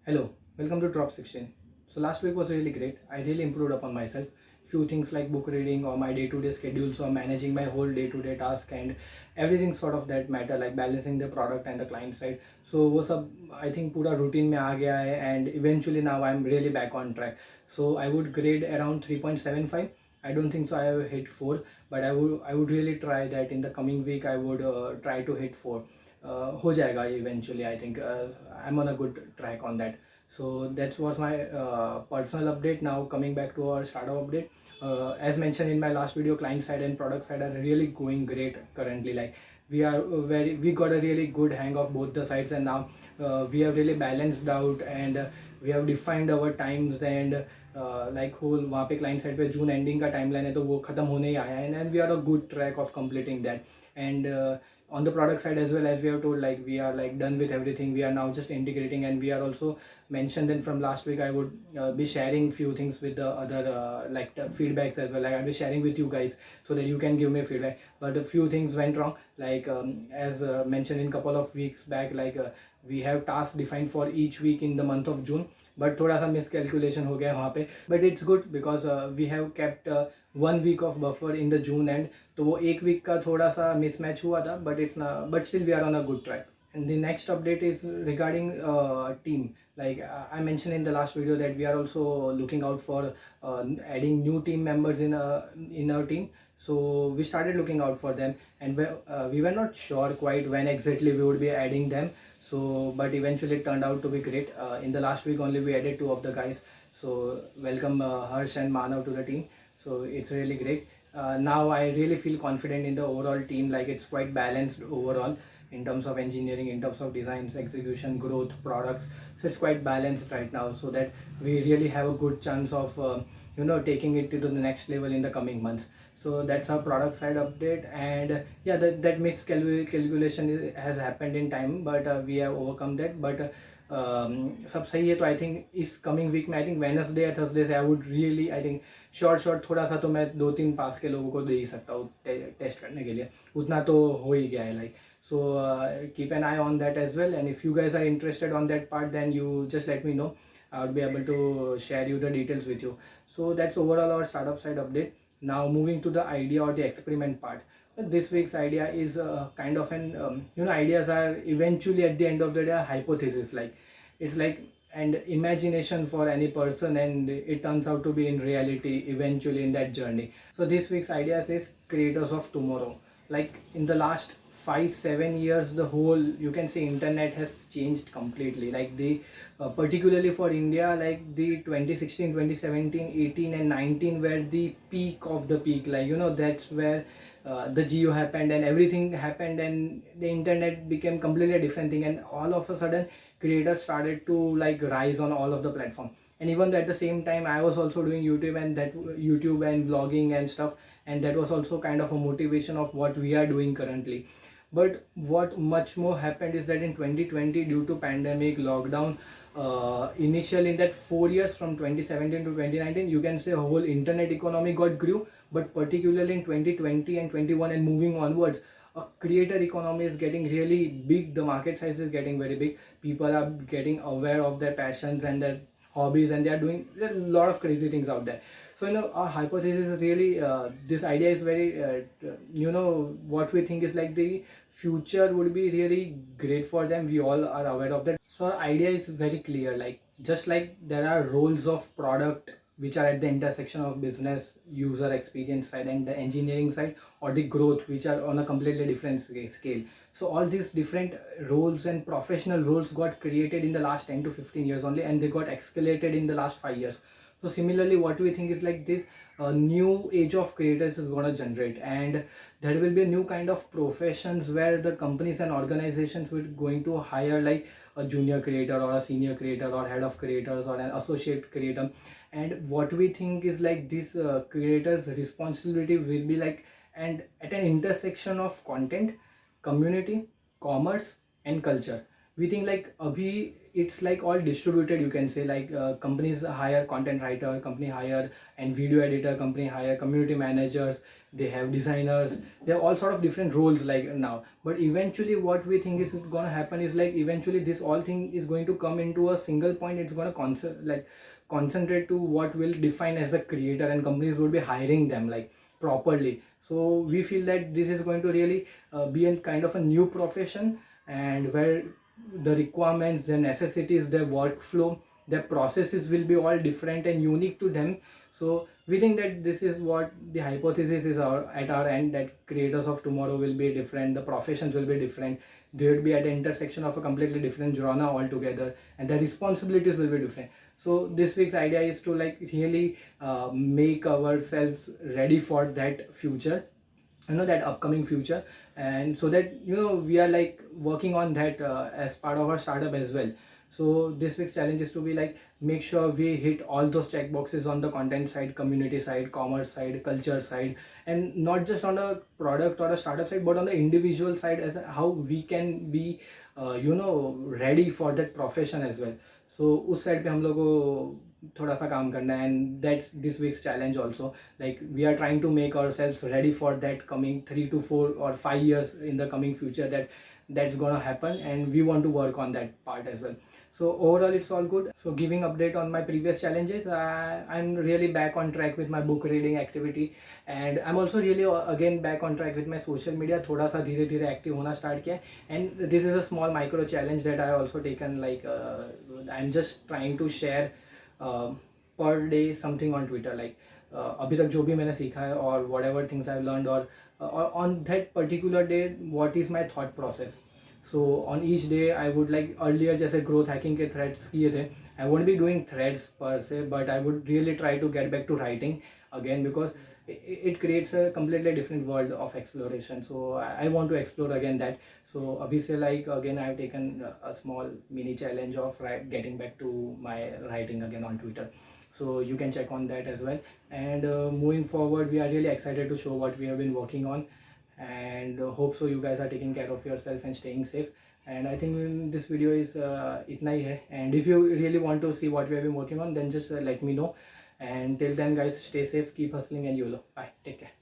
Hello, welcome to Drop 16. So last week was really great. I really improved upon myself. Few things like book reading or my day-to-day schedules or managing my whole day-to-day task and everything sort of that matter, like balancing the product and the client side. So वो सब I think पूरा routine में आ गया है and eventually now I'm really back on track. So I would grade around 3.75. I don't think so I have hit 4, but I would really try that in the coming week. I would try to hit 4. हो जाएगा eventually. I think I'm on a good track on that. So that was my personal update. Now coming back to our startup update, as mentioned in my last video, client side and product side are really going great currently. Like we got a really good hang of both the sides, and now we have really balanced out, and we have defined our times, and like whole वहाँ पे client side पे जून ending का timeline है तो वो ख़त्म होने ही आया है, and we are a good track of completing that. And on the product side as well, as we have told, like we are like done with everything. We are now just integrating, and we are also mentioned then from last week I would be sharing few things with the other like the feedbacks as well. Like I'll be sharing with you guys so that you can give me feedback. But a few things went wrong, like as mentioned in couple of weeks back, like we have tasks defined for each week in the month of June, but थोड़ा सा miscalculation हो गया वहाँ पे. But it's good because we have kept 1 week of buffer in the June end, तो वो एक week का थोड़ा सा मिसमैच हुआ था, but still we are on a good track. And the next update is regarding team. Like I mentioned in the last video that we are also looking out for adding new team members in our team. So we started looking out for them, and we were not sure quite when exactly we would be adding them. So but eventually it turned out to be great. In the last week only we added 2 of the guys. So welcome Harsh and Manav to the team. So it's really great. Now I really feel confident in the overall team. Like it's quite balanced overall in terms of engineering, in terms of designs, execution, growth, products. So it's quite balanced right now, so that we really have a good chance of taking it to the next level in the coming months. So that's our product side update. And yeah, that miscalculation has happened in time, but we have overcome that. But सब सही है. तो I think इस coming week में, I think Wednesday या Thursday से I would really, I think short थोड़ा सा तो मैं 2-3 पास के लोगों को दे ही सकता हूँ टेस्ट करने के लिए. उतना तो हो ही गया है. Like so keep an eye on that as well, and if you guys are interested on that part, then you just let me know. I would be able to share you the details with you. So that's overall our startup side update. Now moving to the idea or the experiment part. This week's idea is kind of an ideas are eventually at the end of the day a hypothesis. Like it's like an imagination for any person, and it turns out to be in reality eventually in that journey. So this week's ideas is creators of tomorrow. Like in the last 5-7 years, the whole, you can say, internet has changed completely. Like the particularly for India, like the 2016, 2017, 18 and 19 were the peak of the peak. Like that's where the geo happened and everything happened, and the internet became completely different thing, and all of a sudden creators started to like rise on all of the platform. And even at the same time I was also doing YouTube, and that YouTube and vlogging and stuff, and that was also kind of a motivation of what we are doing currently. But what much more happened is that in 2020, due to pandemic, lockdown, initially in that 4 years from 2017 to 2019, you can say whole internet economy got grew. But particularly in 2020 and 21 and moving onwards, a creator economy is getting really big. The market size is getting very big. People are getting aware of their passions and their hobbies, and they are doing a lot of crazy things out there. So our hypothesis is really this idea is very what we think is like the future would be really great for them. We all are aware of that. So our idea is very clear. Like just like there are roles of product which are at the intersection of business, user experience side, and the engineering side, or the growth, which are on a completely different scale. So all these different roles and professional roles got created in the last 10 to 15 years only, and they got escalated in the last 5 years. So similarly, what we think is like this new age of creators is going to generate, and there will be a new kind of professions where the companies and organizations will going to hire like a junior creator or a senior creator or head of creators or an associate creator. And what we think is like this creators responsibility will be like, and at an intersection of content, community, commerce and culture. We think like abhi it's like all distributed, you can say. Like companies hire content writer, company hire and video editor, company hire community managers, they have designers, they have all sort of different roles like now. But eventually what we think is going to happen is like eventually this all thing is going to come into a single point. It's going to concentrate to what will define as a creator, and companies will be hiring them like properly. So we feel that this is going to really be a kind of a new profession, and where the requirements, the necessities, their workflow, their processes will be all different and unique to them. So we think that this is what the hypothesis is at our end, that creators of tomorrow will be different, the professions will be different, they will be at the intersection of a completely different genre altogether, and the responsibilities will be different. So this week's idea is to like really make ourselves ready for that future, that upcoming future. And so that we are like working on that as part of our startup as well. So this week's challenge is to be like make sure we hit all those check boxes on the content side, community side, commerce side, culture side, and not just on a product or a startup side, but on the individual side, as how we can be ready for that profession as well. So उस side पे हम लोग को थोड़ा सा काम करना है, and that's this week's challenge also. Like we are trying to make ourselves ready for that coming 3 to 4 or 5 years in the coming future, that's gonna happen, and we want to work on that part as well. So overall it's all good. So giving update on my previous challenges, I'm really back on track with my book reading activity, and I'm also really again back on track with my social media. थोड़ा सा धीरे धीरे active होना start किया, and this is a small micro challenge that I also taken. Like I'm just trying to share per day something on Twitter, like अभी तक जो भी मैंने सीखा है, or whatever things I've learned, or on that particular day what is my thought process. So on each day I would like, earlier जैसे growth hacking के threads किए थे, I won't be doing threads per se, but I would really try to get back to writing again, because it creates a completely different world of exploration. So I want to explore again that. So abhi se like again I've taken a small mini challenge of getting back to my writing again on Twitter. So you can check on that as well. And moving forward, we are really excited to show what we have been working on, and hope so you guys are taking care of yourself and staying safe. And I think this video is itna hi hai. And if you really want to see what we have been working on, then just let me know. And till then guys, stay safe, keep hustling, and YOLO. Bye, take care.